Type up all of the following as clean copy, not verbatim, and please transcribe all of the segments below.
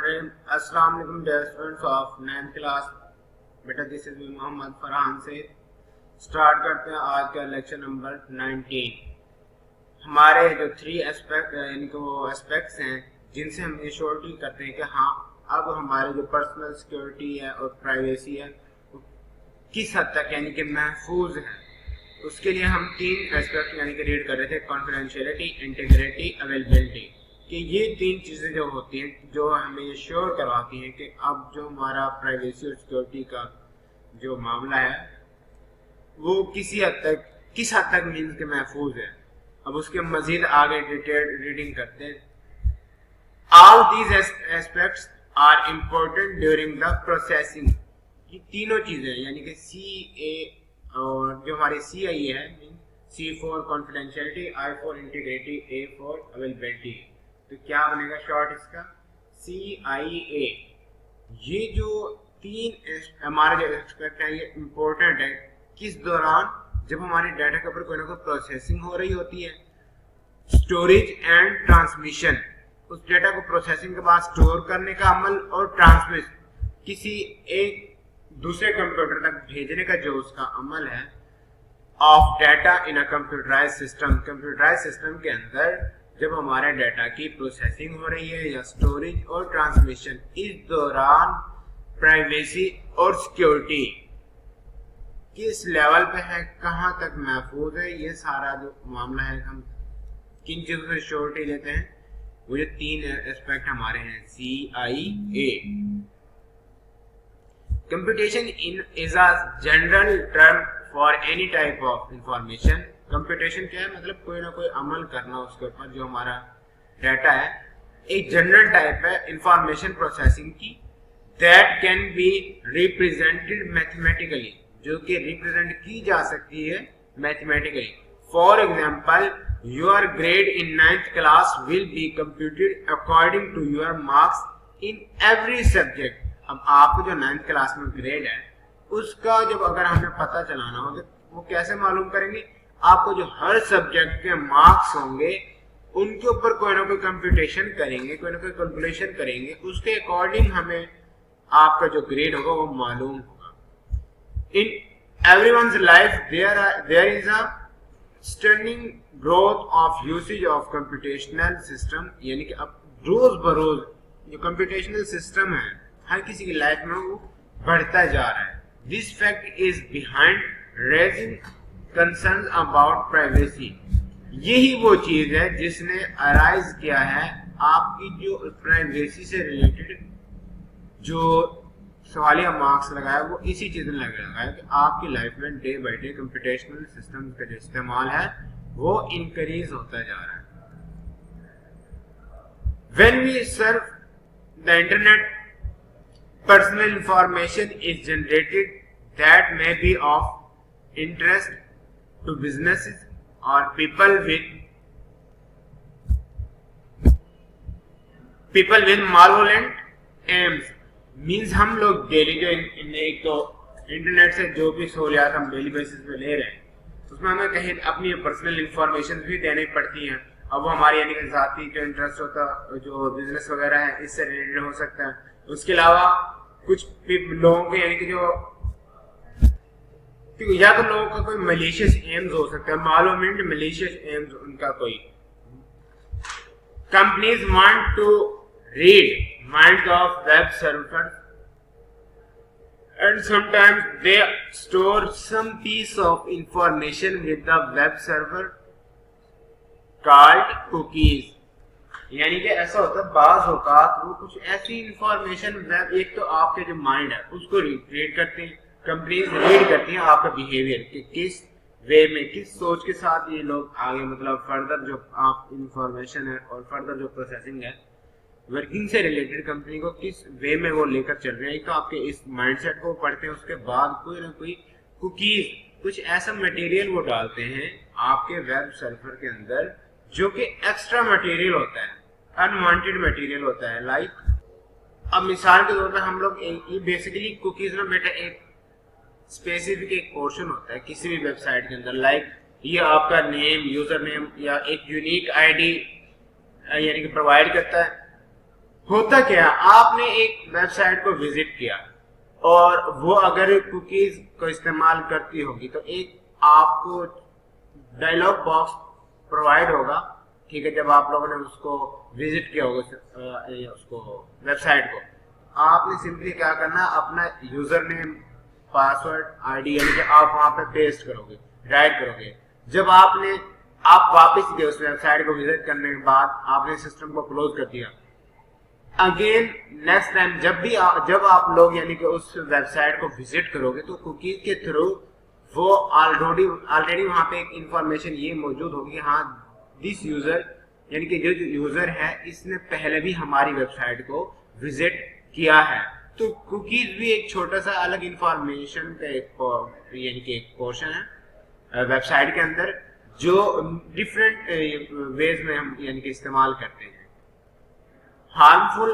अस्सलाम वालेकुम dear students of 9th class. बेटा दिस इज मोहम्मद फरहान से स्टार्ट करते हैं आज का लेक्चर नंबर 19। हमारे जो 3 एस्पेक्ट यानी कि वो एस्पेक्ट्स हैं जिनसे हम एश्योरिटी करते हैं कि हाँ अब हमारे जो पर्सनल सिक्योरिटी है और प्राइवेसी है वो किस हद तक यानी कि महफूज है। उसके लिए हम 3 एस्पेक्ट यानी कि रीड कर रहे थे, कॉन्फिडेंशियलिटी, इंटीग्रिटी, अवेलेबिलिटी, कि ये 3 चीज़ें जो होती हैं जो हमें ये श्योर करवाती हैं कि अब जो हमारा प्राइवेसी और सिक्योरिटी का जो मामला है वो किस हद तक मीन्स के महफूज है। अब उसके मजीद आगे डिटेल्ड रीडिंग करते हैं। All these aspects are important during the processing. ये तीनों चीज़ें यानी कि CA और जो हमारी CI है, C for confidentiality, I for integrity, A for availability, तो क्या बनेगा शॉर्ट इसका CIA। ये जो 3 हमारे जो एस्पेक्ट है ये इम्पोर्टेंट है किस दौरान, जब हमारे डाटा के ऊपर कोई ना कोई प्रोसेसिंग हो रही होती है, स्टोरेज एंड ट्रांसमिशन, उस डाटा को प्रोसेसिंग के बाद स्टोर करने का अमल, और ट्रांसमिट किसी एक दूसरे कंप्यूटर तक भेजने का जो उसका अमल है, of data in a computerize system. Computerize system के अंदर जब हमारे डाटा की प्रोसेसिंग हो रही है या स्टोरेज और ट्रांसमिशन, इस दौरान प्राइवेसी और सिक्योरिटी किस लेवल पे है, कहां तक महफूज है, ये सारा जो मामला है हम किन चीजों से श्योरिटी लेते हैं, वो ये 3 एस्पेक्ट हमारे हैं CIA। Computation is a general term for any type of information. Computation क्या है, मतलब कोई ना कोई अमल करना उसके ऊपर जो हमारा डाटा है, एक जनरल टाइप है इंफॉर्मेशन प्रोसेसिंग की, that can be represented mathematically, जो कि रिप्रेजेंट की जा सकती है mathematically. For example, your grade in 9th class will be computed according to your marks in every subject. अब आपको जो 9th क्लास में ग्रेड है उसका जब अगर हमें पता चलाना हो तो वो कैसे मालूम करेंगे, आपको जो हर सब्जेक्ट के मार्क्स होंगे उनके ऊपर कोई ना कोई कंप्यूटेशन करेंगे, कोई ना कोई कैलकुलेशन करेंगे, उसके अकॉर्डिंग हमें आपका जो ग्रेड होगा वो मालूम होगा। In everyone's life there is a stunning growth of usage of computational system, यानी कि अब रोज बरोज जो कंप्यूटेशनल सिस्टम है हर किसी की लाइफ में वो बढ़ता जा रहा है। This fact is behind raising concern about privacy. यही वो चीज है जिसने अराइज किया है आपकी जो प्राइवेसी से रिलेटेड जो सवालिया मार्क्स लगाया वो इसी चीज ने लगाया है कि आपकी लाइफ में day by day computational system का जो इस्तेमाल है वो इंक्रीज होता जा रहा है। When we surf the internet, personal information is generated that may be of interest to businesses or people with malevolent aims। Means हम लोग डेली जो एक तो इंटरनेट से जो भी सहूलियात हम डेली बेसिस पे ले रहे हैं उसमें हमें कहीं अपनी पर्सनल इंफॉर्मेशन भी देनी पड़ती है। अब वो हमारी यानी कि जाती जो इंटरेस्ट होता जो बिजनेस वगैरह है इससे रिलेटेड हो सकता है। उसके अलावा कुछ लोगों के यानी कि जो या तो लोगों का कोई मलिशियस एम्स हो सकता है, मालूमेंट मलिशियस एम्स उनका कोई। Companies want to read minds of web servers and sometimes they store some piece of information with the web server called cookies. यानी कि ऐसा होता है बाज औकात वो कुछ ऐसी इंफॉर्मेशन वेब, एक तो आपके जो माइंड है उसको रीड करते हैं, कंपनीज रीड करती हैं आपका बिहेवियर कि किस वे में किस सोच के साथ ये लोग आगे मतलब फर्दर जो आप इंफॉर्मेशन है और फर्दर जो प्रोसेसिंग है वर्किंग से रिलेटेड कंपनी को किस वे में वो लेकर चल रहे हैं। तो आपके इस माइंडसेट को पढ़ते हैं, उसके बाद कोई ना कोई कुकीज कुछ ऐसा मटेरियल वो डालते हैं आपके वेब सर्वर के अंदर जो कि एक्स्ट्रा मटेरियल होता है, अनवांटेड मटेरियल होता है। लाइक अब मिसाल के तौर पर हम लोग ये बेसिकली कुकीज में बेटा एक स्पेसिफिक एक पोर्शन होता है किसी भी वेबसाइट के अंदर, लाइक ये आपका नेम, यूजर नेम या एक यूनिक आईडी यानी कि प्रोवाइड करता है। होता क्या है, आपने एक वेबसाइट को विजिट किया और वो अगर कुकीज को इस्तेमाल करती होगी तो एक आपको डायलॉग बॉक्स प्रोवाइड होगा, ठीक है। जब आप लोगों ने उसको विजिट किया होगा उसको वेबसाइट को, आपने सिंपली क्या करना, अपना यूजर नेम, पासवर्ड, आईडी यानी कि आप वहां पे पेस्ट करोगे, राइट करोगे। जब आप वापस गए उस वेबसाइट को विजिट करने के बाद, आपने सिस्टम को क्लोज कर दिया, अगेन नेक्स्ट टाइम जब आप लोग यानी कि उस वेबसाइट को विजिट करोगे तो कुकीज के थ्रू वो ऑलरेडी वहां पे एक इंफॉर्मेशन ये मौजूद होगी, हाँ दिस यूजर यानी कि जो यूजर है इसने पहले भी हमारी वेबसाइट को विजिट किया है। तो कुकीज भी एक छोटा सा अलग इंफॉर्मेशन का यानी कि एक पोर्शन है वेबसाइट के अंदर, जो डिफरेंट वेज में हम यानी कि इस्तेमाल करते हैं। हार्मफुल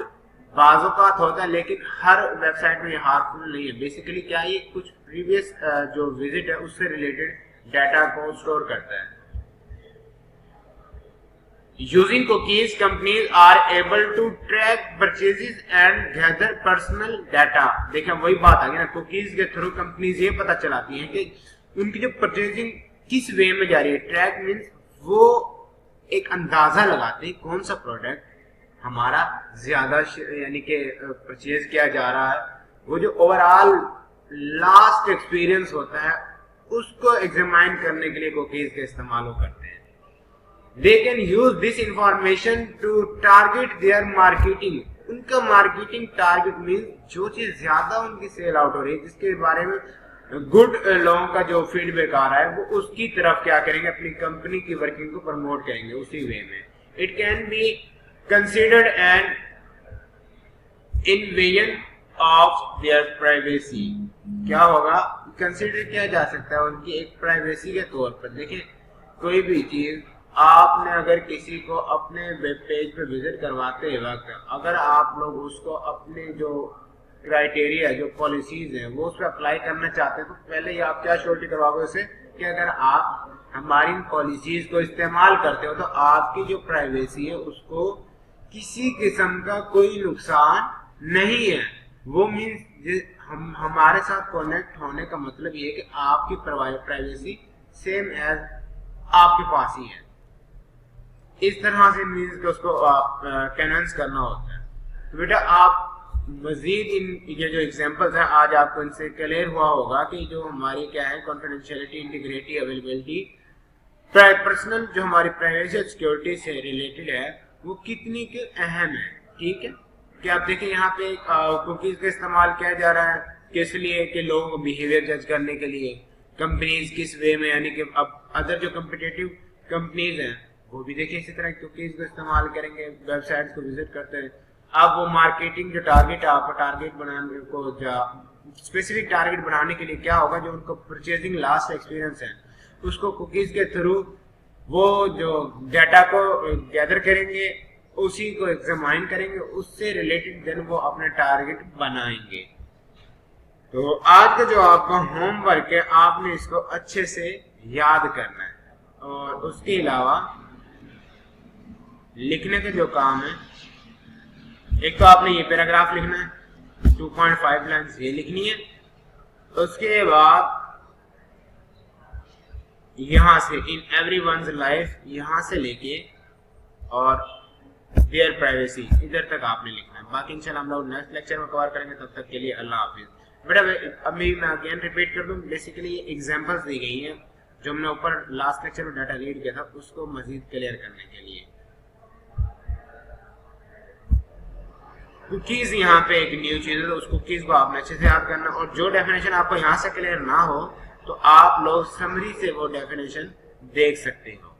बाज़ होता है, लेकिन हर वेबसाइट में ये हार्मफुल नहीं है। बेसिकली क्या, ये कुछ प्रीवियस जो विजिट है उससे रिलेटेड डाटा को स्टोर करता है। Using cookies companies are able to track purchases and gather personal data. देखिए वही बात आ गई ना, कुकीज के थ्रू कंपनीज ये पता चलाती हैं कि उनकी जो परचेजिंग किस वे में जा रही है। ट्रैक मीन्स वो एक अंदाजा लगाते हैं कौन सा प्रोडक्ट हमारा ज्यादा यानी कि परचेज किया जा रहा है। वो जो ओवरऑल लास्ट एक्सपीरियंस होता है उसको एग्जामाइन करने के लिए कुकीज का इस्तेमाल करते हैं। They can use this information to target their marketing. उनका मार्केटिंग टारगेट मीन्स जो चीज ज्यादा उनकी सेल आउट हो रही है, जिसके बारे में गुड लोगों का जो फीडबैक आ रहा है, वो उसकी तरफ क्या करेंगे, अपनी कंपनी की वर्किंग को प्रमोट करेंगे उसी वे में। It can be considered an invasion of their privacy। क्या होगा, कंसिडर किया जा सकता है उनकी एक प्राइवेसी के तौर पर। देखिए कोई भी चीज आपने अगर किसी को अपने वेब पेज पे विजिट करवाते वक्त अगर आप लोग उसको अपने जो क्राइटेरिया, जो पॉलिसीज हैं वो उस पर अप्लाई करना चाहते हैं, तो पहले ही आप क्या श्योरिटी करवाओगे उसे कि अगर आप हमारी पॉलिसीज को इस्तेमाल करते हो तो आपकी जो प्राइवेसी है उसको किसी किस्म का कोई नुकसान नहीं है। वो मीन्स हमारे साथ कनेक्ट होने का मतलब ये कि आपकी प्राइवेसी सेम एज आपके पास ही है। इस तरह से मीन्स कि उसको कन्विंस करना होता है। तो बेटा आप मजीद ये जो एग्जांपल्स हैं आज आपको इनसे क्लियर हुआ होगा कि जो हमारी क्या है कॉन्फिडेंशियलिटी, इंटीग्रिटी, अवेलेबिलिटी, पर्सनल जो हमारी प्राइवेसी और सिक्योरिटी से रिलेटेड है वो कितनी के अहम है। ठीक है, कि आप देखें यहाँ पे कुकीज का इस्तेमाल किया जा रहा है किस लिए, कि लोगों को बिहेवियर जज करने के लिए। कंपनीज किस वे में, यानी कि अब अदर जो कम्पिटेटिव कंपनीज हैं वो भी देखिए इसी तरह कुकीज को इस्तेमाल करेंगे, वेबसाइट्स को विजिट करते हैं। अब वो मार्केटिंग जो टारगेट है, आपको टारगेट बनाने को स्पेसिफिक टारगेट बनाने के लिए क्या होगा, जो उनको परचेजिंग लास्ट एक्सपीरियंस है उसको कुकीज के थ्रू वो जो डाटा को गैदर करेंगे, उसी को एग्जामाइन करेंगे, उससे रिलेटेड देन वो अपने टारगेट बनाएंगे। तो आज का जो आपका होमवर्क है आपने इसको अच्छे से याद करना है, और उसके अलावा लिखने के जो काम है, एक तो आपने ये पैराग्राफ लिखना है, 2.5 लाइन्स ये लिखनी है। उसके बाद यहां से इन एवरीवन्स लाइफ यहां से लेके और देयर प्राइवेसी इधर तक आपने लिखना है। बाकी इंशाल्लाह हम लोग नेक्स्ट लेक्चर में कवर करेंगे, तब तक के लिए अल्लाह हाफिज। बेटा अभी मैं अगेन रिपीट कर दूं, बेसिकली ये एग्जांपल्स दी गई हैं जो हमने ऊपर लास्ट लेक्चर में डाटा रीड किया था, उसको मजीद क्लियर करने के लिए। कुकीज यहाँ पे एक न्यू चीज है, तो उस कुकीज को आपने अच्छे से याद करना, और जो डेफिनेशन आपको यहाँ से क्लियर ना हो तो आप लोग समरी से वो डेफिनेशन देख सकते हो।